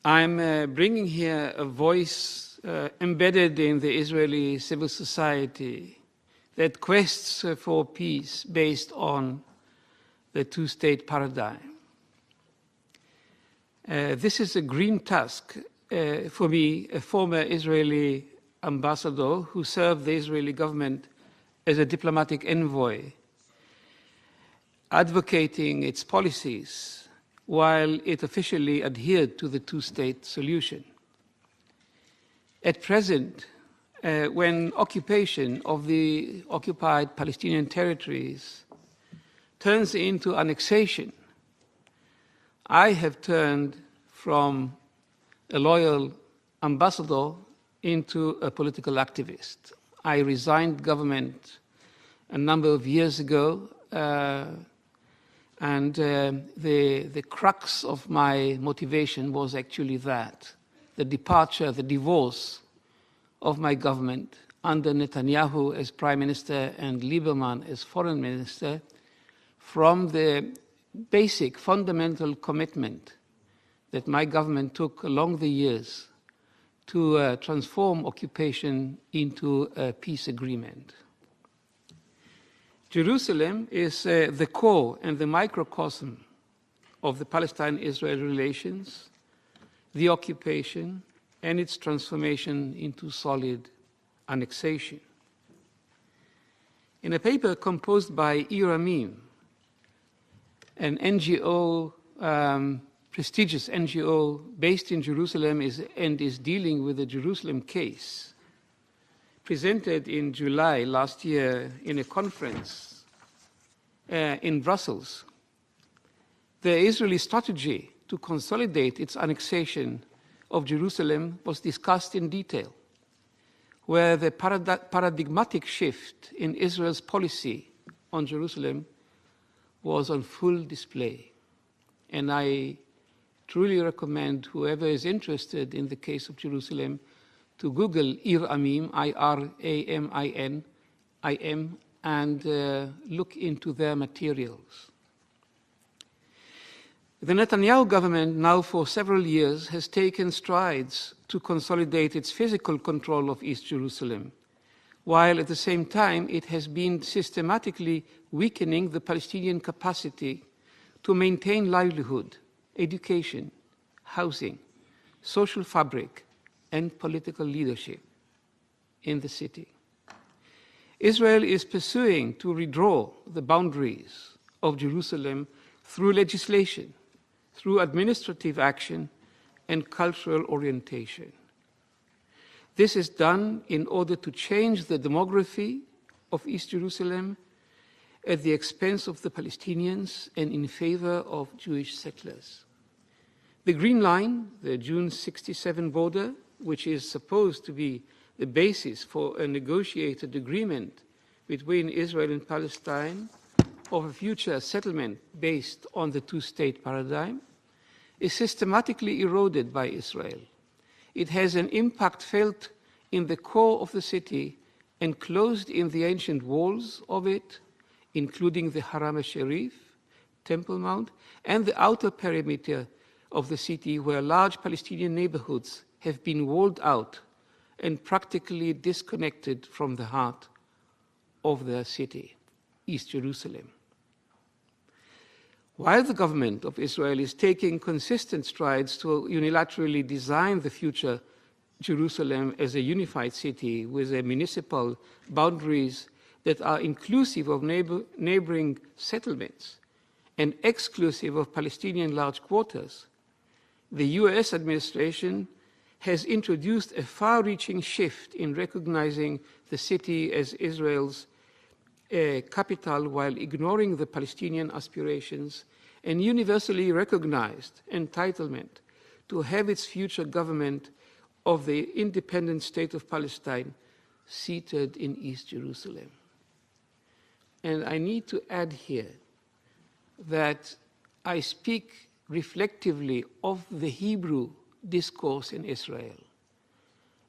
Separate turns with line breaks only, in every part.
I'm bringing here a voice embedded in the Israeli civil society that quests for peace based on the two-state paradigm. This is a green task for me, a former Israeli ambassador who served the Israeli government as a diplomatic envoy, advocating its policies while it officially adhered to the two-state solution. At present, when occupation of the occupied Palestinian territories turns into annexation, I have turned from a loyal ambassador into a political activist. I resigned government a number of years ago, and the crux of my motivation was actually that, the departure, the divorce of my government under Netanyahu as Prime Minister and Lieberman as Foreign Minister from the basic fundamental commitment that my government took along the years to transform occupation into a peace agreement. Jerusalem is the core and the microcosm of the Palestine-Israel relations, the occupation, and its transformation into solid annexation. In a paper composed by Iramim, an NGO, prestigious NGO based in Jerusalem and is dealing with the Jerusalem case, presented in July last year in a conference in Brussels, the Israeli strategy to consolidate its annexation of Jerusalem was discussed in detail, where the paradigmatic shift in Israel's policy on Jerusalem was on full display. And I truly recommend whoever is interested in the case of Jerusalem to Google Iramim, I-R-A-M-I-N-I-M, and look into their materials. The Netanyahu government now for several years has taken strides to consolidate its physical control of East Jerusalem, while at the same time it has been systematically weakening the Palestinian capacity to maintain livelihood, education, housing, social fabric, and political leadership in the city. Israel is pursuing to redraw the boundaries of Jerusalem through legislation, through administrative action, and cultural orientation. This is done in order to change the demography of East Jerusalem at the expense of the Palestinians and in favor of Jewish settlers. The Green Line, the June 67 border, which is supposed to be the basis for a negotiated agreement between Israel and Palestine of a future settlement based on the two-state paradigm, is systematically eroded by Israel. It has an impact felt in the core of the city, enclosed in the ancient walls of it, including the Haram al-Sharif, Temple Mount, and the outer perimeter of the city where large Palestinian neighborhoods have been walled out and practically disconnected from the heart of the city, East Jerusalem. While the government of Israel is taking consistent strides to unilaterally design the future Jerusalem as a unified city with municipal boundaries that are inclusive of neighboring settlements and exclusive of Palestinian large quarters, the US administration has introduced a far-reaching shift in recognizing the city as Israel's capital while ignoring the Palestinian aspirations and universally recognized entitlement to have its future government of the independent state of Palestine seated in East Jerusalem. And I need to add here that I speak reflectively of the Hebrew discourse in Israel.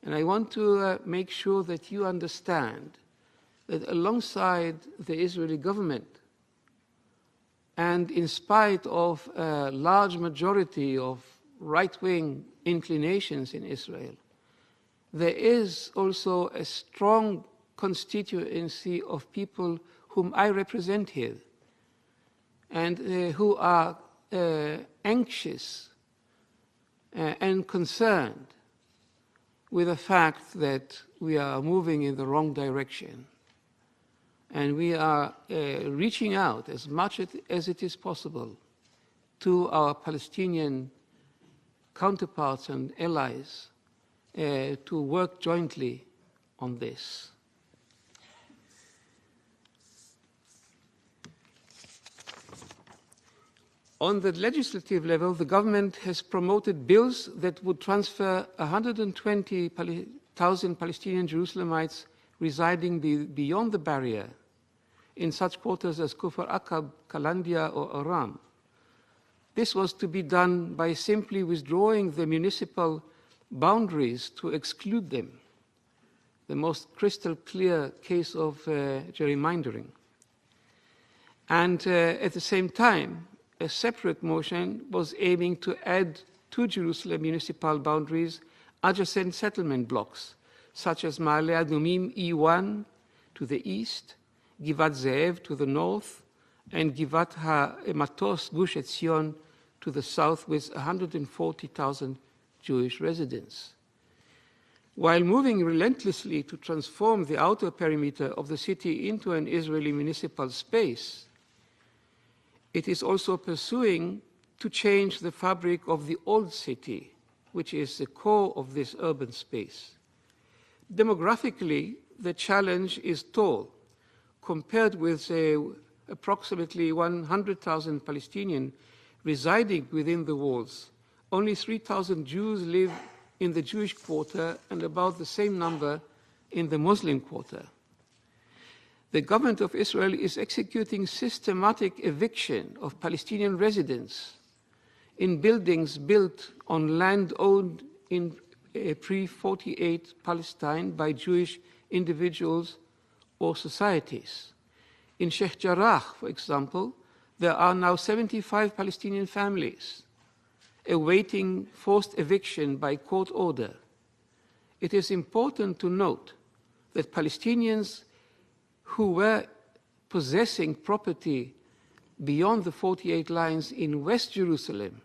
And I want to make sure that you understand that alongside the Israeli government, and in spite of a large majority of right-wing inclinations in Israel, there is also a strong constituency of people whom I represent here and who are anxious and concerned with the fact that we are moving in the wrong direction. And we are reaching out as much as it is possible to our Palestinian counterparts and allies to work jointly on this. On the legislative level, the government has promoted bills that would transfer 120,000 Palestinian Jerusalemites residing beyond the barrier in such quarters as Kufr Aqab, Kalandia, or Aram. This was to be done by simply withdrawing the municipal boundaries to exclude them, the most crystal clear case of gerrymandering. And at the same time, a separate motion was aiming to add to Jerusalem municipal boundaries adjacent settlement blocks, such as Ma'ale Adumim E1 to the east, Givat Ze'ev to the north, and Givat HaMatos Gush Etzion to the south, with 140,000 Jewish residents. While moving relentlessly to transform the outer perimeter of the city into an Israeli municipal space, it is also pursuing to change the fabric of the old city, which is the core of this urban space. Demographically, the challenge is tall. Compared with approximately 100,000 Palestinians residing within the walls, only 3,000 Jews live in the Jewish quarter and about the same number in the Muslim quarter. The government of Israel is executing systematic eviction of Palestinian residents in buildings built on land owned in pre-48 Palestine by Jewish individuals or societies. In Sheikh Jarrah, for example, there are now 75 Palestinian families awaiting forced eviction by court order. It is important to note that Palestinians who were possessing property beyond the 48 lines in West Jerusalem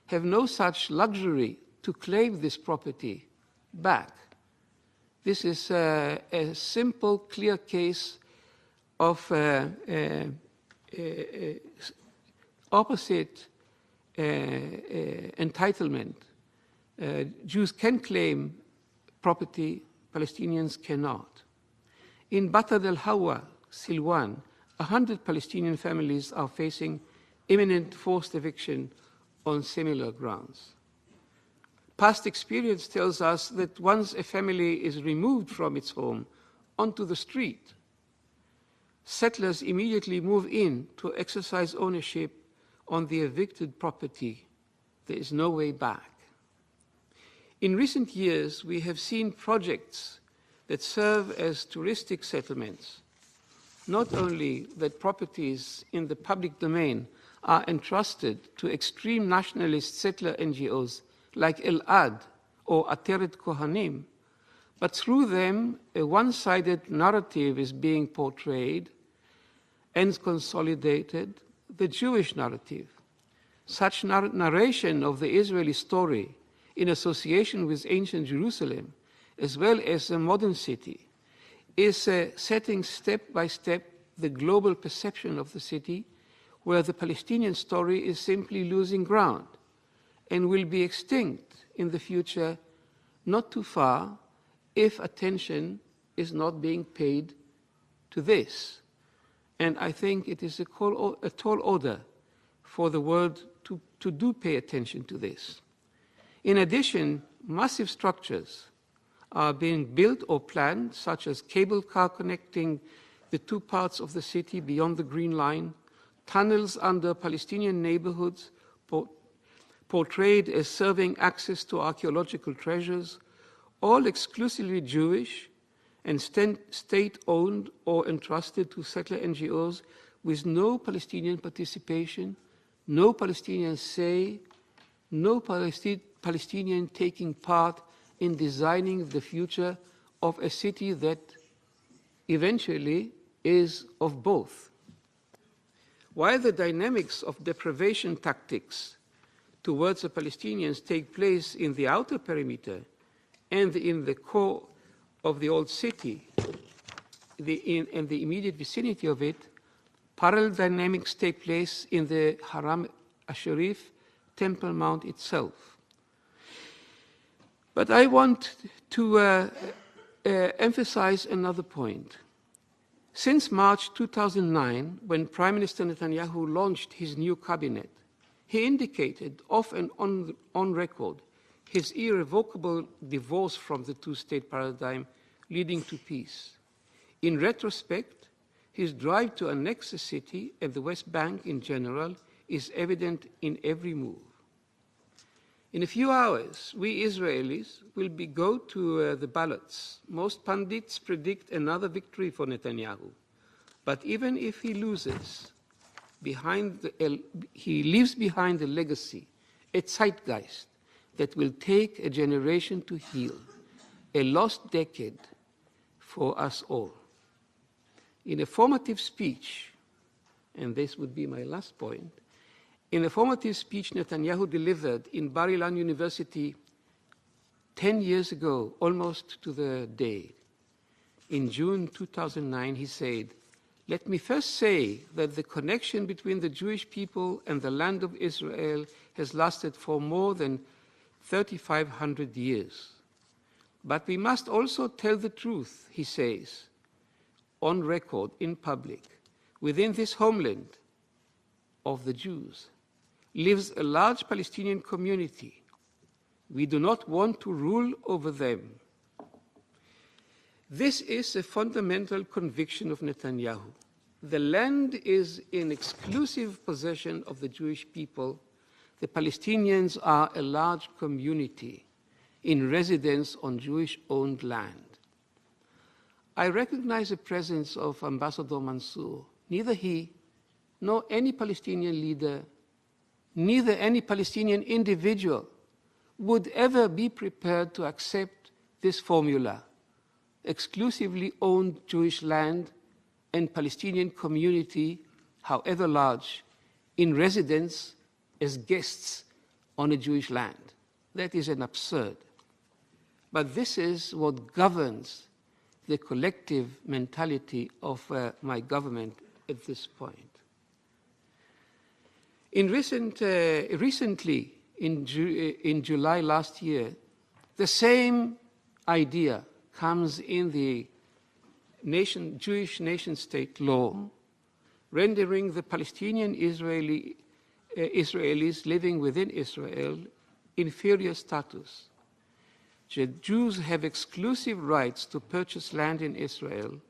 have no such luxury to claim this property back. This is a simple, clear case of opposite entitlement. Jews can claim property, Palestinians cannot. In Batad al-Hawa, Silwan, 100 Palestinian families are facing imminent forced eviction on similar grounds. Past experience tells us that once a family is removed from its home onto the street, settlers immediately move in to exercise ownership on the evicted property. There is no way back. In recent years, we have seen projects that serve as touristic settlements. Not only that properties in the public domain are entrusted to extreme nationalist settler NGOs like El-Ad or Ateret Kohanim, but through them a one-sided narrative is being portrayed and consolidated, the Jewish narrative. Such narration of the Israeli story in association with ancient Jerusalem, as well as the modern city, is setting step by step the global perception of the city, where the Palestinian story is simply losing ground and will be extinct in the future not too far if attention is not being paid to this. And I think it is a tall order for the world to do pay attention to this. In addition, massive structures are being built or planned, such as cable car connecting the two parts of the city beyond the Green Line, tunnels under Palestinian neighborhoods portrayed as serving access to archaeological treasures, all exclusively Jewish and state-owned or entrusted to settler NGOs with no Palestinian participation, no Palestinian say, no Palestinian taking part in designing the future of a city that eventually is of both. While the dynamics of deprivation tactics towards the Palestinians take place in the outer perimeter and in the core of the old city, and the immediate vicinity of it, parallel dynamics take place in the Haram al-Sharif, Temple Mount itself. But I want to emphasize another point. Since March 2009, when Prime Minister Netanyahu launched his new cabinet, he indicated off and on record his irrevocable divorce from the two-state paradigm leading to peace. In retrospect, his drive to annex the city and the West Bank in general is evident in every move. In a few hours, we Israelis will go to the ballots. Most pundits predict another victory for Netanyahu. But even if he loses, he leaves behind a legacy, a zeitgeist that will take a generation to heal, a lost decade for us all. In a formative speech, and this would be my last point, in a formative speech Netanyahu delivered in Bar Ilan University 10 years ago, almost to the day, in June 2009, he said, "Let me first say that the connection between the Jewish people and the land of Israel has lasted for more than 3,500 years. But we must also tell the truth," he says, on record, in public. Within this homeland of the Jews lives a large Palestinian community. We do not want to rule over them. This is a fundamental conviction of Netanyahu. The land is in exclusive possession of the Jewish people. The Palestinians are a large community in residence on Jewish-owned land. I recognize the presence of Ambassador Mansour. Neither he nor any Palestinian leader, neither any Palestinian individual would ever be prepared to accept this formula: exclusively owned Jewish land and Palestinian community, however large, in residence as guests on a Jewish land. That is an absurd. But this is what governs the collective mentality of my government at this point. Recently, in July last year, the same idea comes in the Jewish nation-state law, rendering the Palestinian Israelis living within Israel inferior status. The Jews have exclusive rights to purchase land in Israel.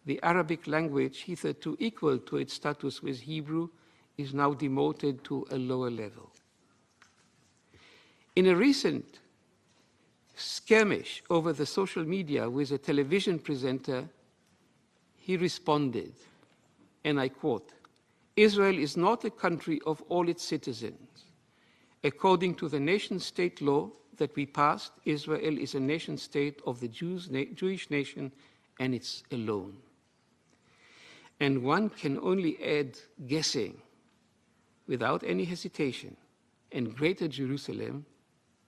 The Arabic language, hitherto equal to its status with Hebrew, is now demoted to a lower level. In a recent skirmish over the social media with a television presenter, he responded, and I quote, "Israel is not a country of all its citizens. According to the nation-state law that we passed, Israel is a nation-state of the Jewish nation, and it's alone." And one can only add guessing without any hesitation, and Greater Jerusalem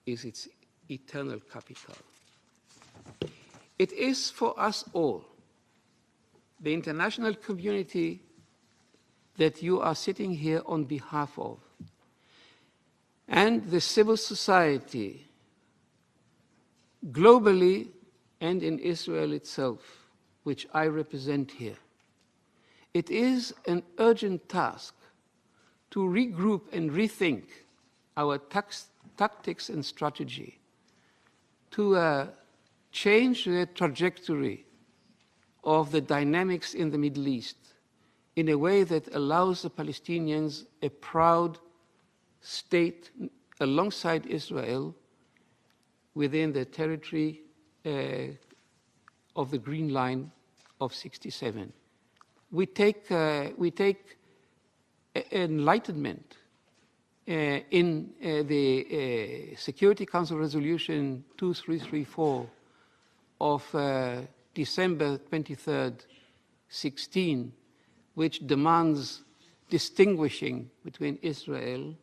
is its eternal capital. It is for us all, the international community that you are sitting here on behalf of, and the civil society, globally and in Israel itself, which I represent here. It is an urgent task to regroup and rethink our tactics and strategy, to change the trajectory of the dynamics in the Middle East in a way that allows the Palestinians a proud state alongside Israel within the territory of the Green Line of 67. We take enlightenment in the Security Council Resolution 2334 of December 23rd, 16, which demands distinguishing between Israel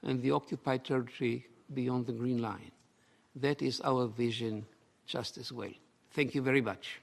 and the occupied territory beyond the Green Line. That is our vision just as well. Thank you very much.